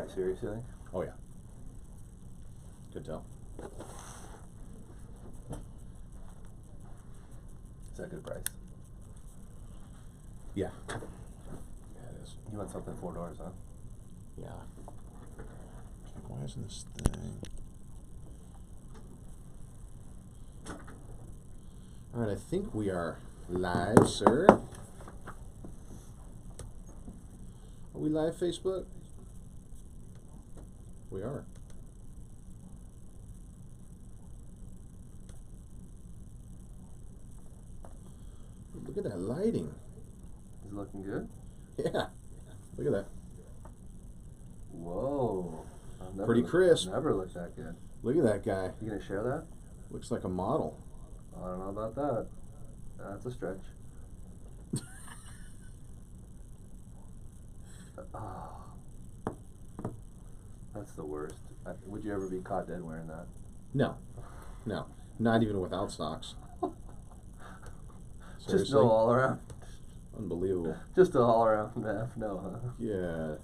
guy serious, you think? Oh yeah. Could tell. Is that a good price? Yeah. Yeah, it is. You want something 4 doors, huh? Yeah. Okay, why isn't this thing? All right, I think we are live, sir. Are we live, Facebook? We are. Look at that lighting. Is it looking good? Yeah. Look at that. Whoa. Pretty crisp. Never looked that good. Look at that guy. You gonna share that? Looks like a model. I don't know about that. That's a stretch. Oh, that's the worst. Would you ever be caught dead wearing that? No. No. Not even without socks. Just no all around. Unbelievable. Just a all around F no, huh? Yeah.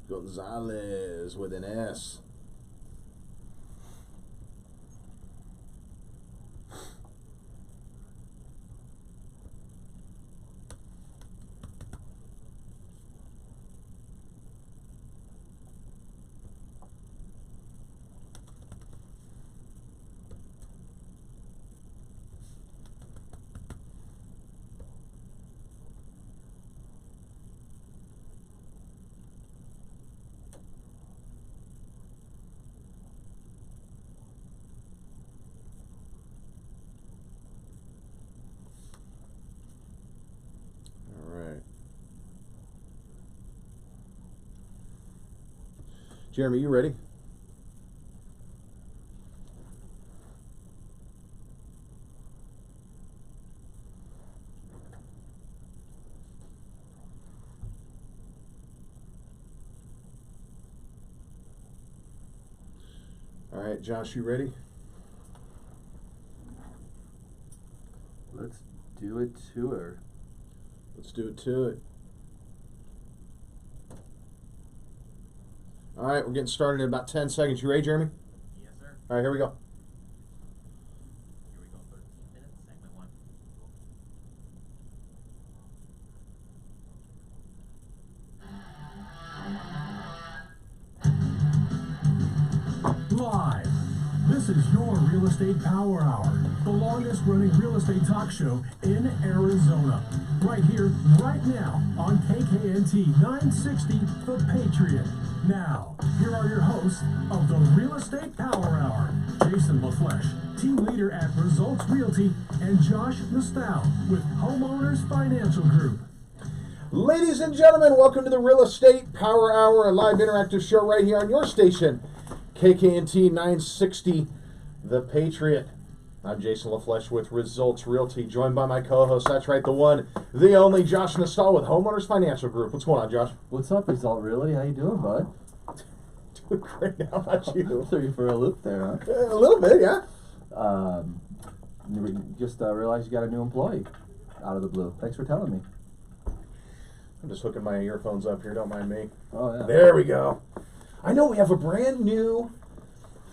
Gonzalez with an S. Jeremy, you ready? All right, Josh, you ready? Let's do it to her. Let's do it to it. All right, we're getting started in about 10 seconds. You ready, Jeremy? Yes, sir. All right, here we go. Here we go, 13 minutes, segment 1. Live. This is your Real Estate Power Hour, the longest running real estate talk show in Arizona. Right here, right now, on KKNT 960, The Patriot. Now, here are your hosts of the Real Estate Power Hour, Jason LaFlesch, team leader at Results Realty, and Josh Nastow with Homeowners Financial Group. Ladies and gentlemen, welcome to the Real Estate Power Hour, a live interactive show right here on your station, KKNT 960, The Patriot. I'm Jason LaFlesch with Results Realty, joined by my co-host, that's right, the one, the only, Josh Nastow with Homeowners Financial Group. What's going on, Josh? What's up, Result Realty? How you doing, bud? Doing great. How about you? Threw you for a loop there, huh? A little bit, yeah. Just realized you got a new employee out of the blue. Thanks for telling me. I'm just hooking my earphones up here, don't mind me. Oh, yeah. There we go. I know we have a brand new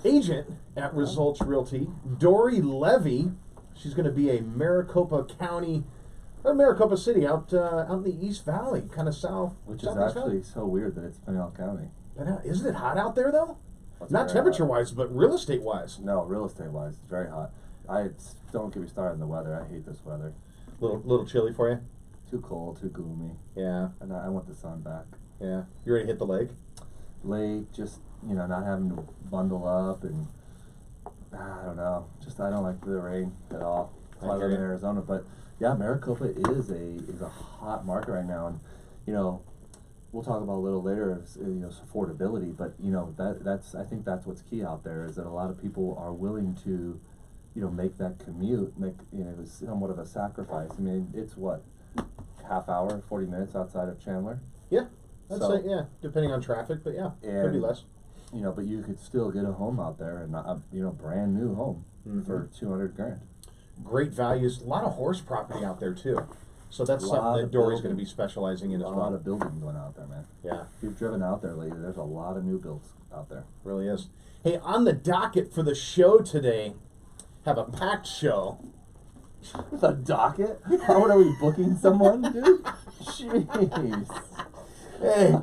agent at Results Realty, Dory Levy. She's going to be a Maricopa County, or Maricopa City, out in the East Valley, kind of south. Which is Southeast actually Valley. so weird that it's Pinal County. But isn't it hot out there, though? That's Not very temperature-wise, but real estate-wise. hot. No, real estate-wise, it's very hot. Don't get me started on the weather. I hate this weather. Little chilly for you? Too cold, too gloomy. Yeah, And I want the sun back. yeah. You ready to hit the lake? Late, just, not having to bundle up and, I don't know. Just, I don't like the rain at all. That's why I live in Arizona. But, yeah, Maricopa is a hot market right now. And, we'll talk about a little later, affordability. But, that's I think that's what's key out there is that a lot of people are willing to, make that commute, somewhat of a sacrifice. I mean, it's what, half hour, 40 minutes outside of Chandler? Yeah, I'd say, yeah, depending on traffic, but yeah, could be less. you know, but you could still get a home out there, and you know, brand new home for $200 grand. Great values. A lot of horse property out there too. So that's something Lot that of Dory's building. going to be specializing in A as lot well. of building going out there, man. Yeah, If you've driven out there lately, there's a lot of new builds out there. really is. Hey, on the docket for the show today, have a packed show. The docket? How are we booking someone, dude? Jeez. Hey,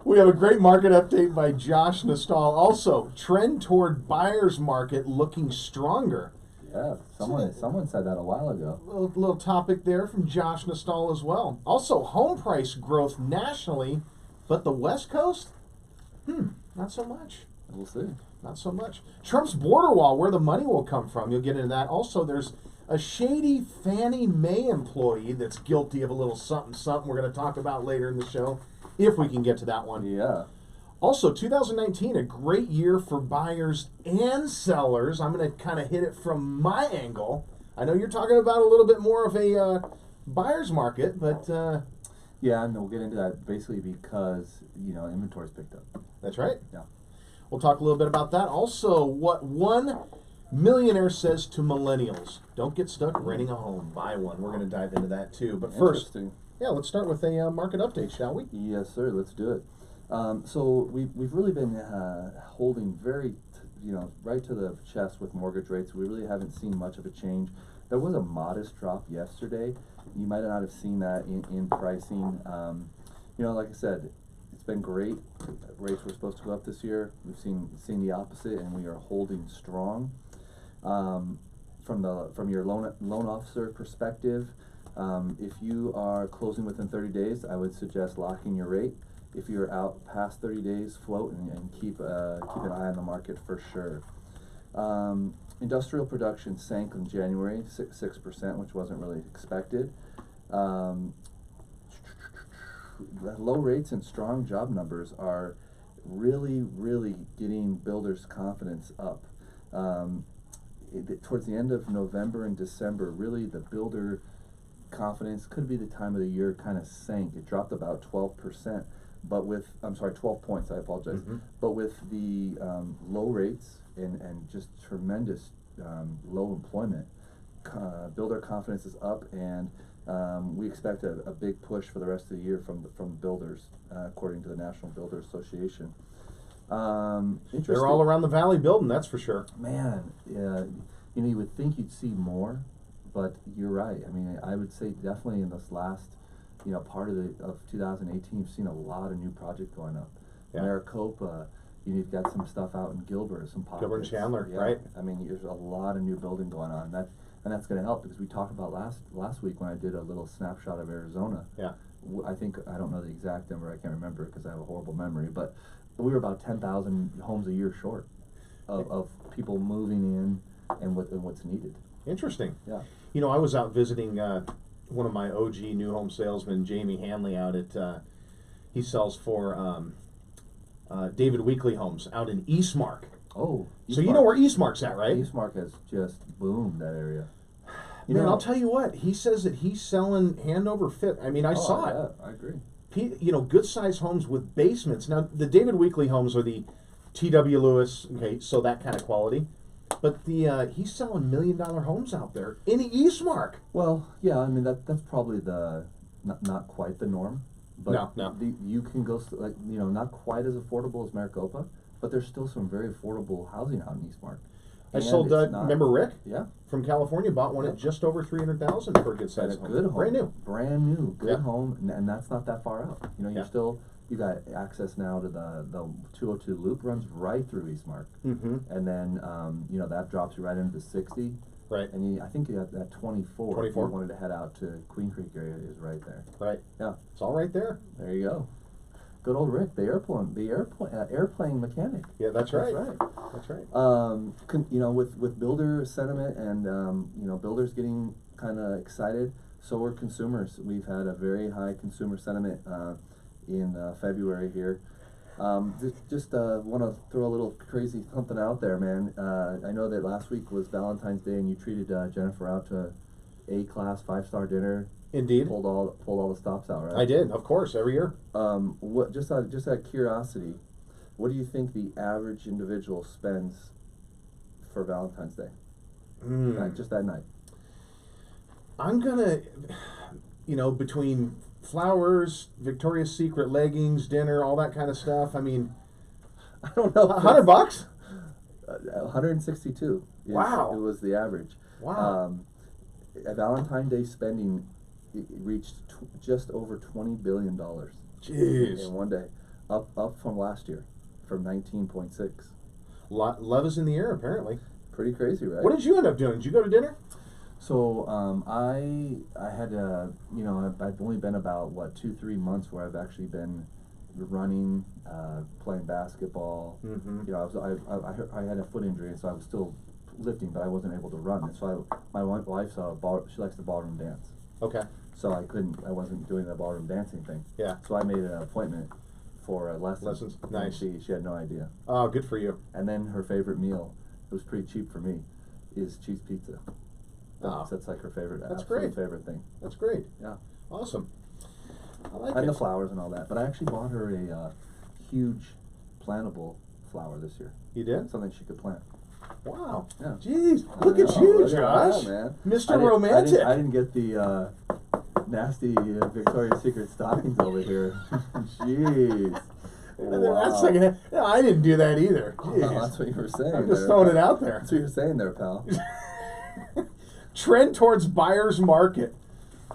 we have a great market update by Josh Nastal. Also, trend toward buyer's market looking stronger. Yeah, someone said that a while ago. Little topic there from Josh Nastal as well. Also, home price growth nationally, but the West Coast? Not so much. We'll see. Not so much. Trump's border wall, where the money will come from. You'll get into that. Also, there's a shady Fannie Mae employee that's guilty of a little something something we're going to talk about later in the show, if we can get to that one. Yeah. Also, 2019, a great year for buyers and sellers. I'm going to kind of hit it from my angle. I know you're talking about a little bit more of a buyer's market, but Yeah, and we'll get into that basically because, you know, inventory's picked up. that's right. Yeah. We'll talk a little bit about that. Also, what one millionaire says to millennials. Don't get stuck renting a home. Buy one. We're going to dive into that too. But first, Interesting. yeah, let's start with a market update, shall we? Yes, sir. Let's do it. So we've really been holding very, you know, right to the chest with mortgage rates. We really haven't seen much of a change. There was a modest drop yesterday. You might not have seen that in pricing. You know, like I said, it's been great. Rates were supposed to go up this year. We've seen the opposite, and we are holding strong. From your loan officer perspective, if you are closing within 30 days, I would suggest locking your rate. If you're out past 30 days, float and keep an eye on the market for sure. Industrial production sank in January, 6%, which wasn't really expected. Low rates and strong job numbers are really getting builders' confidence up. Towards the end of November and December, really the builder confidence, could be the time of the year, kind of sank. It dropped about 12%, but 12 points, I apologize. But with the low rates and just tremendous low employment, builder confidence is up, and we expect a big push for the rest of the year from builders, according to the National Builder Association. They're all around the valley building, that's for sure. Man, you know, you would think you'd see more, but you're right. I mean, I would say definitely in this last, you know, part of 2018, you've seen a lot of new projects going up. Yeah. Maricopa, you've got some stuff out in Gilbert, some pockets. Gilbert and Chandler, Yeah. right? I mean, there's a lot of new building going on. And that's going to help, because we talked about last week when I did a little snapshot of Arizona. Yeah. I don't know the exact number. I can't remember it because I have a horrible memory. But we were about 10,000 homes a year short of people moving in and what's needed. Interesting. Yeah. You know, I was out visiting one of my OG new home salesmen, Jamie Hanley, out at, he sells for David Weekley Homes out in Eastmark. Oh. So you know where Eastmark's at, right? Eastmark has just boomed that area. Man, I'll tell you what, he says that he's selling hand over fist. I mean, I saw it. Yeah, I agree. You know, good sized homes with basements. Now, the David Weekley homes are the T.W. Lewis, okay, so that kind of quality. But he's selling $1 million homes out there in Eastmark. Well, yeah, I mean that's probably not quite the norm. But No. You can go not quite as affordable as Maricopa, but there's still some very affordable housing out in Eastmark. I sold. Remember Rick? Yeah. From California, bought one at just over $300,000 for a good size home. Good home. Brand new. Good home, and that's not that far out. You know, Yeah. you got access now to the 202 loop runs right through Eastmark, and then that drops you right into the 60. Right. And I think you got that 24. 24. If you wanted to head out to Queen Creek area, is right there. Right. Yeah. It's all right there. There you go. Good old Rick, the airplane mechanic. Yeah, that's right. That's right. With builder sentiment and builders getting kind of excited, so are consumers. We've had a very high consumer sentiment in February here. Just want to throw a little crazy something out there, man. I know that last week was Valentine's Day, and you treated Jennifer out to A-class 5-star dinner. Indeed. Pulled all the stops out, right? I did, of course, every year. Just out of curiosity, what do you think the average individual spends for Valentine's Day? Just that night. I'm gonna, between flowers, Victoria's Secret leggings, dinner, all that kind of stuff. I mean, I don't know. $100. 162. Wow. It was the average. Wow. A Valentine's Day spending reached just over $20 billion. Jeez. In one day, up from last year, from 19.6. Love is in the air, apparently. Pretty crazy, right? What did you end up doing? Did you go to dinner? So I had I've only been about 2-3 months where I've actually been running, playing basketball. Mm-hmm. I had a foot injury, and so I was still lifting, but I wasn't able to run. And so my wife she likes the ballroom dance. Okay. So I wasn't doing the ballroom dancing thing. Yeah. So I made an appointment for lessons. Lessons. Nice. She had no idea. Oh, good for you. And then her favorite meal, it was pretty cheap for me, is cheese pizza. That's like her favorite. That's absolute great. favorite thing. That's great. Yeah. Awesome. I like And it. the flowers and all that. But I actually bought her a huge plantable flower this year. You did? Something she could plant. Wow. Yeah. Jeez. I Look at know, you, look at Josh. that, man. Mr. I didn't- Romantic. I didn't get the nasty Victoria's Secret stockings over here. Jeez. Wow. That's like no, I didn't do that either. Jeez. Well, that's what you were saying. I'm just there, throwing pal. it out there. That's what you were saying there, pal. Trend towards buyer's market.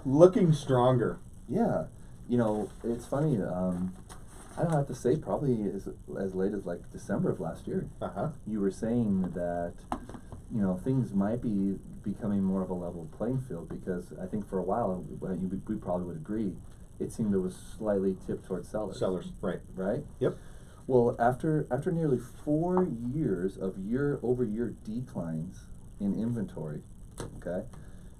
Looking stronger. Yeah. It's funny. I don't have to say, probably as late as like December of last year. Uh-huh. You were saying that, things might be becoming more of a level playing field, because I think for a while, we probably would agree, it seemed it was slightly tipped towards sellers. Sellers, right. Right? Yep. Well, after nearly 4 years of year-over-year declines in inventory, okay,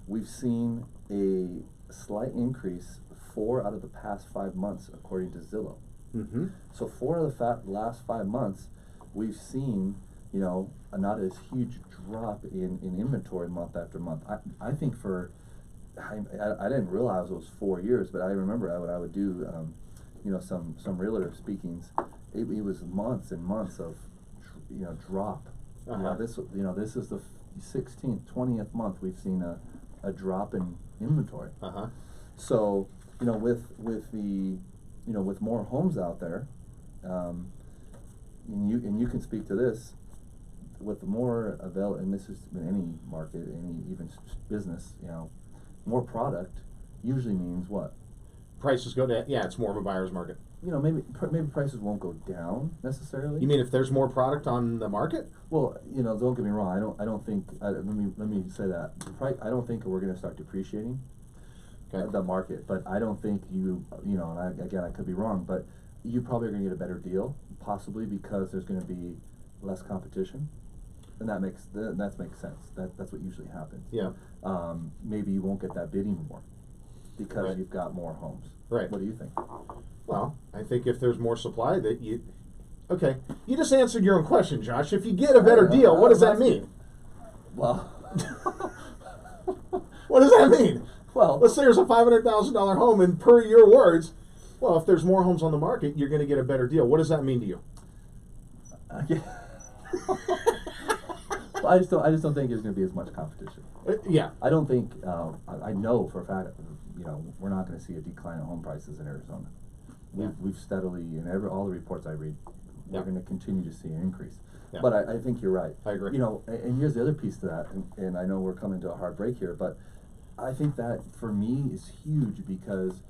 we've seen a slight increase 4 out of the past 5 months, according to Zillow. Mm-hmm. So 4 of the last 5 months, we've seen, not as huge drop in inventory month after month. I think I didn't realize it was 4 years, but I remember when I would do, some realtor speakings, it was months and months of, drop. Uh-huh. This is the 16th, 20th month we've seen a drop in inventory. Uh-huh. So, with more homes out there, and you can speak to this, with more and this is in any market, any even business, more product usually means what? Prices go down. Yeah, it's more of a buyer's market. Maybe prices won't go down necessarily. You mean if there's more product on the market? Well, don't get me wrong. I don't think. Let me say that. I don't think we're going to start depreciating the market, but I don't think and I could be wrong, but you probably are going to get a better deal, possibly because there's going to be less competition, and that makes sense. That's what usually happens. Yeah. Maybe you won't get that bidding more because Right. you've got more homes. Right. What do you think? Well, I think if there's more supply that you... Okay, you just answered your own question, Josh. If you get a better deal, what does that mean? Well, What does that mean? well, Let's say there's a $500,000 home, and per your words, well, if there's more homes on the market, you're going to get a better deal. What does that mean to you? yeah. Well, I just don't think there's going to be as much competition. Yeah. I don't think I know for a fact we're not going to see a decline in home prices in Arizona. We've steadily, in all the reports I read, we're going to continue to see an increase. Yeah. But I think you're right. I agree. And here's the other piece to that, and I know we're coming to a hard break here, but I think that for me is huge, because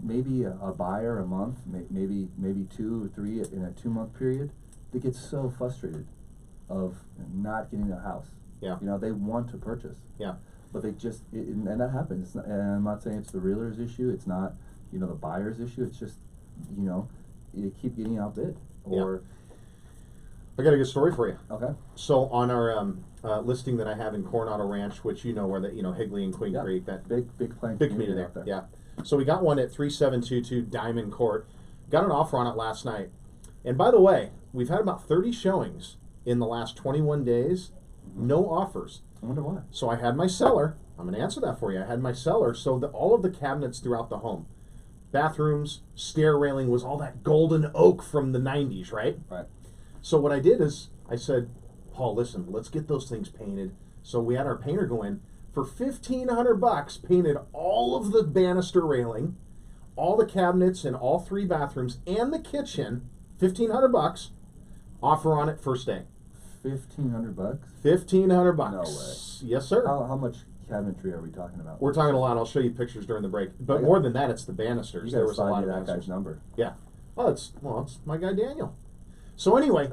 maybe a buyer a month, maybe 2 or 3 in a 2-month period, they get so frustrated of not getting a house. Yeah. They want to purchase. Yeah. But they just, and that happens. And I'm not saying it's the realtor's issue. It's not, the buyer's issue. It's just, you keep getting outbid. Or I got a good story for you. okay, So on our listing that I have in Coronado Ranch, which where the Higley and Queen Creek, that big plant big community out there. Yeah. So we got one at 3722 Diamond Court. Got an offer on it last night. And by the way, we've had about 30 showings in the last 21 days. No offers. I wonder why. So I had my seller. I'm going to answer that for you. I had my seller. So all of the cabinets throughout the home, bathrooms, stair railing was all that golden oak from the 90s, right? Right. So what I did is I said, Paul, listen, let's get those things painted. So we had our painter go in for $1,500, painted all of the banister railing, all the cabinets in all 3 bathrooms, and the kitchen. $1,500. Offer on it first day. $1,500. $1,500. No way. Yes, sir. How much cabinetry are we talking about? We're talking a lot. I'll show you pictures during the break. But more than that, it's the banisters. You There was a lot of that banisters. guy's number. Yeah. It's my guy Daniel. So anyway,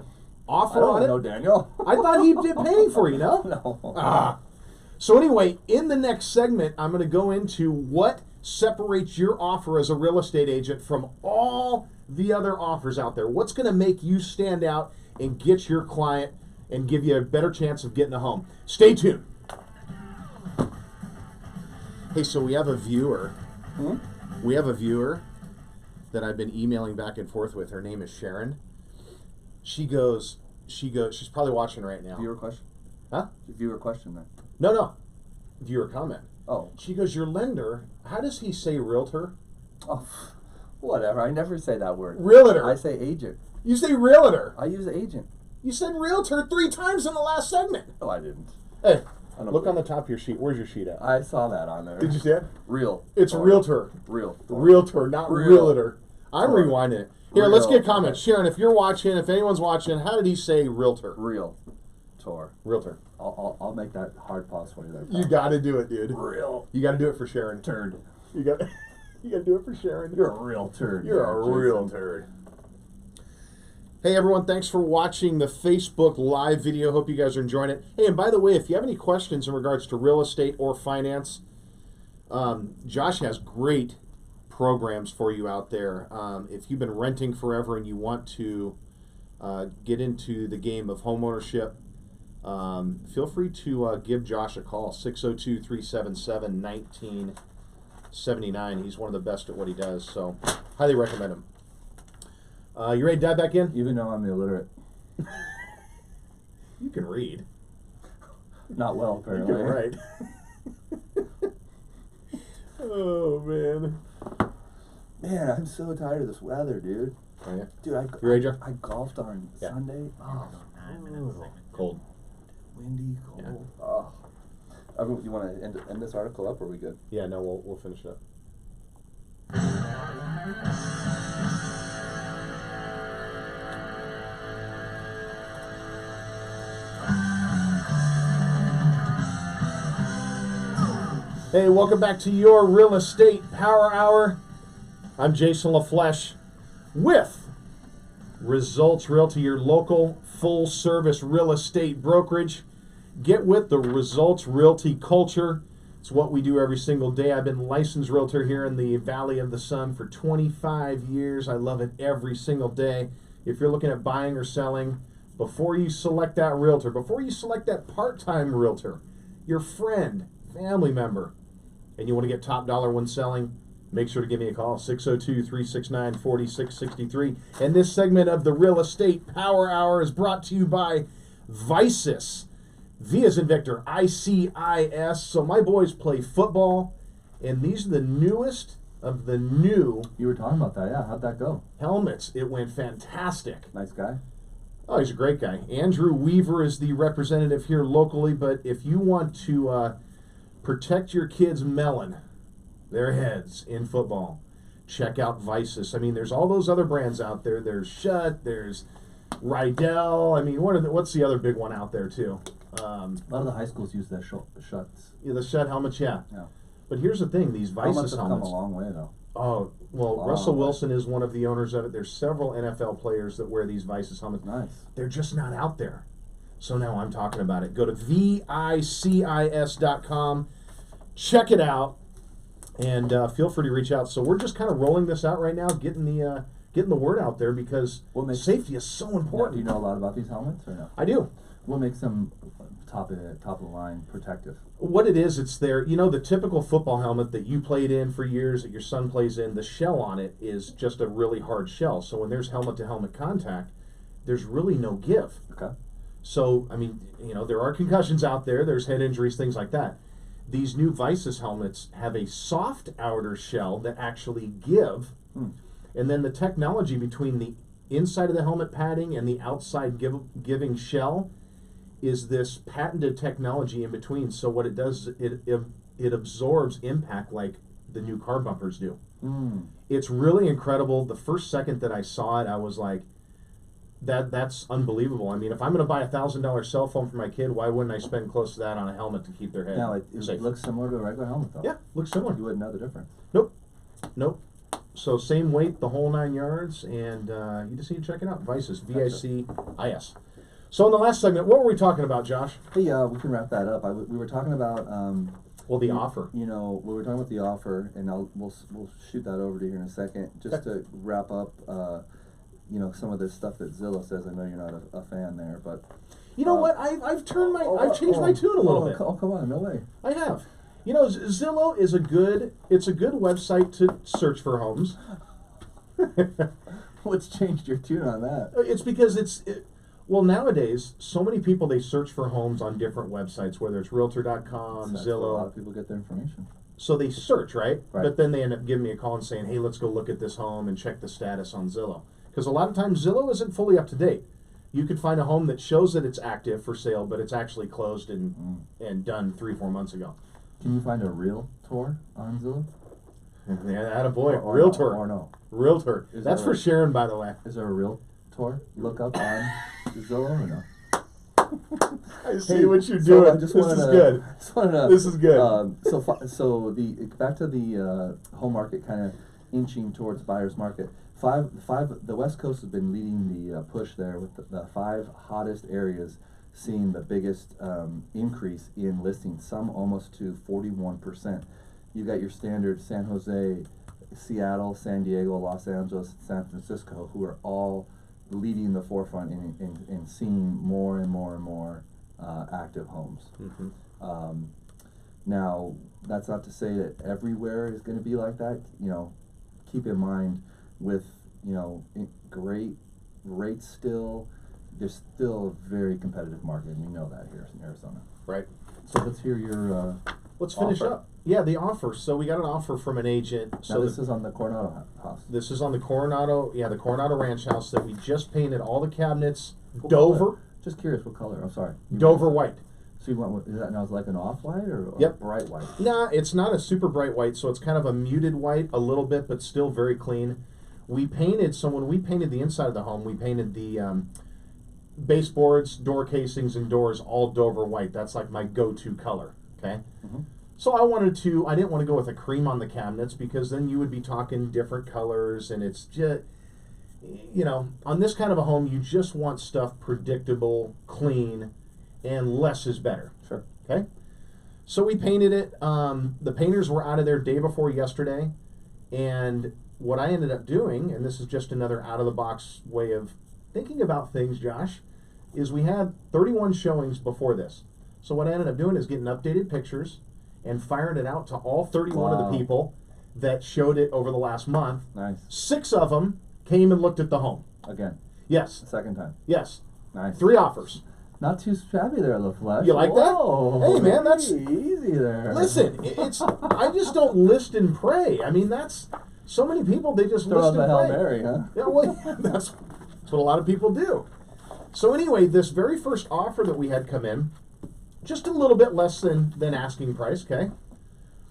offer I don't on it. know Daniel. I thought he did painting for you, no? No. So anyway, in the next segment, I'm going to go into what separates your offer as a real estate agent from all the other offers out there. What's going to make you stand out and get your client and give you a better chance of getting a home. Stay tuned. Hey, so we have a viewer. We have a viewer that I've been emailing back and forth with. Her name is Sharon. She's probably watching right now. Viewer question? Huh? Viewer question then. No. Viewer comment. Oh. She goes, your lender, how does he say realtor? Oh, whatever. I never say that word. Realtor. I say agent. You say realtor. I use agent. You said realtor 3 times in the last segment. No, I didn't. Hey, I don't look on believe the top of your sheet. Where's your sheet at? I saw that on there. Did you see it? Real. It's Or realtor. Real. Realtor, not Real. realtor. I'm Or rewinding it. Here, let's real. get comments. Sharon, if you're watching, if anyone's watching, how did he say realtor? Real. Tor. Realtor. I'll make that hard pause for you there. You got to do it, dude. Real. You got to do it for Sharon. Turd. You got to do it for Sharon. You're a real turd. You're a real turd. Hey everyone, thanks for watching the Facebook live video. Hope you guys are enjoying it. Hey, and by the way, if you have any questions in regards to real estate or finance, Josh has great programs for you out there. If you've been renting forever and you want to get into the game of homeownership, feel free to give Josh a call, 602-377-1979. He's one of the best at what he does, so highly recommend him. You ready to dive back in? Even though I'm illiterate. You can read. Not well, You apparently. can write. Oh, man. Man, I'm so tired of this weather, dude. Oh, yeah. Dude, You ready, Joe? I golfed on Yeah. Sunday. Oh, 9 minutes segment. Cold. windy, cold. Yeah. Oh. You want to end this article up, or are we good? Yeah, no, we'll finish it up. Hey, welcome back to your Real Estate Power Hour. I'm Jason LaFlesch with Results Realty, your local full-service real estate brokerage. Get with the Results Realty culture. It's what we do every single day. I've been licensed realtor here in the Valley of the Sun for 25 years. I love it every single day. If you're looking at buying or selling, before you select that realtor, before you select that part-time realtor, your friend, family member, and you want to get top dollar when selling, make sure to give me a call, 602-369-4663. And this segment of the Real Estate Power Hour is brought to you by Vicis. V as in Victor, ICIS. So my boys play football, and these are the newest of the new You were talking about that, yeah. How'd that go? helmets. It went fantastic. Nice guy. Oh, he's a great guy. Andrew Weaver is the representative here locally, but if you want to protect your kids' melon, their heads in football, check out Vicis. I mean, there's all those other brands out there. There's Shutt, there's Rydell. I mean, what's the other big one out there too? A lot of the high schools use their shuts. Yeah, the Shutt helmets, yeah. Yeah. But here's the thing, these Helmets Vicis have come helmets. a long way, though. Oh, well, Long Russell way. Wilson is one of the owners of it. There's several NFL players that wear these Vicis helmets. Nice. They're just not out there. So now I'm talking about it. Go to VICIS.com, check it out, and feel free to reach out. So we're just kind of rolling this out right now, getting the word out there because What makes- safety is so Now, important. do you know a lot about these helmets, or no? I do. What makes them top of the line protective? What it is, it's their, the typical football helmet that you played in for years, that your son plays in, the shell on it is just a really hard shell. So when there's helmet-to-helmet contact, there's really no give. Okay. So, I mean, there are concussions out there, there's head injuries, things like that. these new Visus helmets have a soft outer shell that actually give, and then the technology between the inside of the helmet padding and the outside giving shell is this patented technology in between. So what it does, it absorbs impact like the new car bumpers do. It's really incredible. The first second that I saw it, I was like, that's unbelievable. I mean, if I'm going to buy $1,000 cell phone for my kid, why wouldn't I spend close to that on a helmet to keep their head Now, it safe? looks similar to a regular helmet, though. Yeah, looks similar. You wouldn't know the difference. Nope. So same weight, the whole 9 yards, and you just need to check it out. Visus, V-I-C-I-S. So in the last segment, what were we talking about, Josh? Hey, we can wrap that up. We were talking about The offer. You know, we were talking about the offer, and we'll shoot that over to you here in a second. Just to wrap up, you know, some of this stuff that Zillow says. I know you're not a fan there, but you know what? I've changed my tune a little bit. Oh, come on, no way. I have. You know, Zillow is a good website to search for homes. What's changed your tune on that? It's because well, nowadays, so many people, they search for homes on different websites, whether it's Realtor.com, That's where a lot Zillow. of people get their information. So they search, right? Right. But then they end up giving me a call and saying, hey, let's go look at this home and check the status on Zillow. Because a lot of times Zillow isn't fully up to date. You could find a home that shows that it's active for sale, but it's actually closed and done 3-4 months ago. Can you find a realtor on Zillow? Yeah, attaboy. Or Realtor. or no? Realtor. Is That's there for Sharon, by the way. Is there a realtor look up on Zillow or no? I see what you're doing. This is good. This is good. So back to the home market kind of inching towards buyer's market. The West Coast has been leading the push there with the 5 hottest areas seeing the biggest increase in listings, some almost to 41%. You got your standard San Jose, Seattle, San Diego, Los Angeles, San Francisco, who are all leading the forefront in seeing more and more and more active homes. Now, that's not to say that everywhere is going to be like that. You know, keep in mind with, you know, great rates still, there's still a very competitive market, and we know that here in Arizona. Right. So let's hear your Let's finish offer. up. Yeah, the offer. So we got an offer from an agent. So Now this is on the Coronado house. This is on the Coronado, the Coronado Ranch house that we just painted all the cabinets What Dover, color? Just curious, what color? I'm sorry. Dover white. So you went with, is that now like an off-white or Yep. bright white? Nah, it's not a super bright white, so it's kind of a muted white a little bit, but still very clean. We painted, so when we painted the inside of the home, we painted the baseboards, door casings, and doors all Dover white. That's like my go-to color, okay? So I didn't want to go with a cream on the cabinets because then you would be talking different colors, and it's just, you know, on this kind of a home, you just want stuff predictable, clean, and less is better. Sure. Okay? So we painted it. The painters were out of there day before yesterday, and what I ended up doing, and this is just another out-of-the-box way of thinking about things, Josh, is we had 31 showings before this. So what I ended up doing is getting updated pictures and firing it out to all 31 of the people that showed it over the last month. Nice. 6 of them came and looked at the home. Again. Yes. The second time. Yes. Nice. 3 offers. Not too shabby there, LaFlesch. You like that? Whoa, Hey, man, that's easy there. Listen, I just don't list and pray. I mean, that's so many people, they just Throw list out the and Hail pray. Mary, huh? Yeah, well, that's what a lot of people do. So anyway, this very first offer that we had come in, just a little bit less than asking price, okay?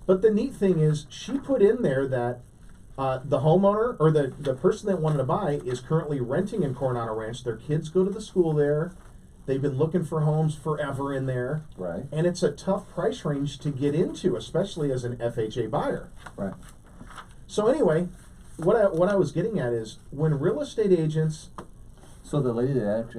But the neat thing is, she put in there that the homeowner or the person that wanted to buy is currently renting in Coronado Ranch. Their kids go to the school there. They've been looking for homes forever in there. Right. And it's a tough price range to get into, especially as an FHA buyer. Right. So anyway, what I was getting at is when real estate agents... So the lady that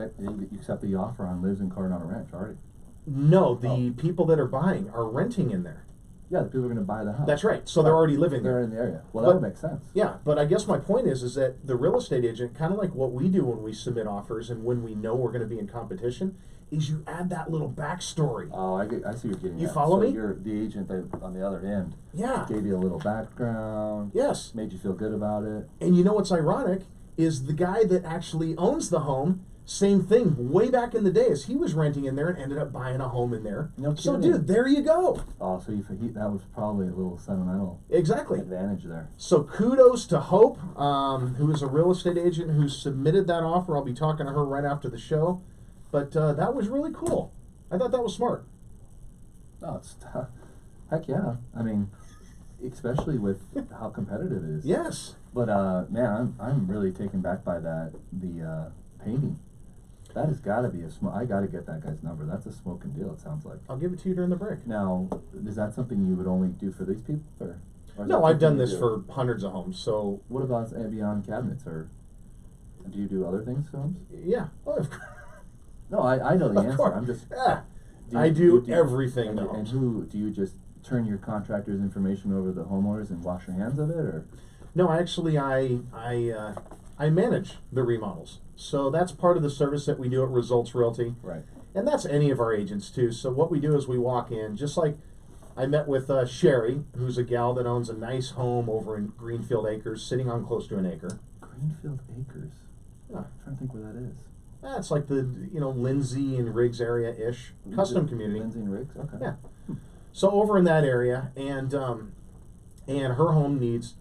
accepted the offer on lives in Coronado Ranch already? No, the people that are buying are renting in there. Yeah, the people are going to buy the house. That's right. So they're already living there. They're in the area. Well, But- that would make sense. Yeah, but I guess my point is that the real estate agent, kind of like what we do when we submit offers and when we know we're going to be in competition, is you add that little backstory. Oh, I see what you're getting You at. follow so me? You're the agent that on the other end Yeah. gave you a little background. Yes. Made you feel good about it. And you know what's ironic is the guy that actually owns the home Same thing, way back in the day, as he was renting in there and ended up buying a home in there. No So, kidding. dude, there you go. Oh, so that was probably a little sentimental Exactly. advantage there. So kudos to Hope, who is a real estate agent who submitted that offer. I'll be talking to her right after the show. But that was really cool. I thought that was smart. Oh, it's heck yeah. I mean, especially with how competitive it is. Yes. But man, I'm really taken back by that. The painting. That has got to be I got to get that guy's number. That's a smoking deal. It sounds like. I'll give it to you during the break. Now, is that something you would only do for these people, or is No, that I've done something you this do? for hundreds of homes. So, What about beyond cabinets, or do you do other things to homes? yeah. Oh, No, I know the of answer. course. I'm just. Yeah. you- I do you everything And, to and homes. who do you just turn your contractor's information over to the homeowners and wash your hands of it, or? No, actually, I manage the remodels. So that's part of the service that we do at Results Realty. Right. And that's any of our agents too. So what we do is we walk in, just like I met with Sherry, who's a gal that owns a nice home over in Greenfield Acres, sitting on close to an acre. Greenfield Acres. Yeah. I'm trying to think where that is. That's like the Lindsay and Riggs area ish, custom community. Lindsay and Riggs. Okay. Yeah. So over in that area, and her home needs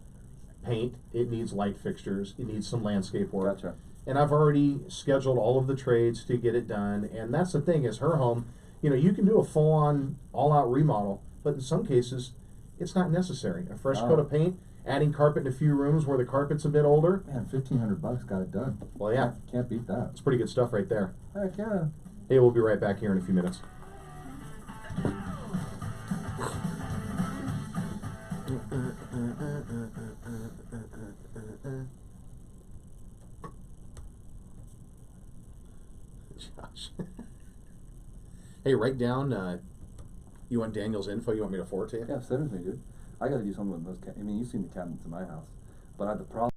paint. It needs light fixtures. It needs some landscape work. Gotcha. And I've already scheduled all of the trades to get it done. And that's the thing is her home, you can do a full-on, all-out remodel, but in some cases, it's not necessary. A fresh coat of paint, adding carpet in a few rooms where the carpet's a bit older. Man, $1,500 got it done. Well, yeah, Can't beat that. it's pretty good stuff right there. Heck yeah. Hey, we'll be right back here in a few minutes. Josh. Hey, write down, you want Daniel's info? You want me to forward to you? Yeah, send it to me, dude. I got to do something with those. I mean, you've seen the cabinets in my house, but the problem.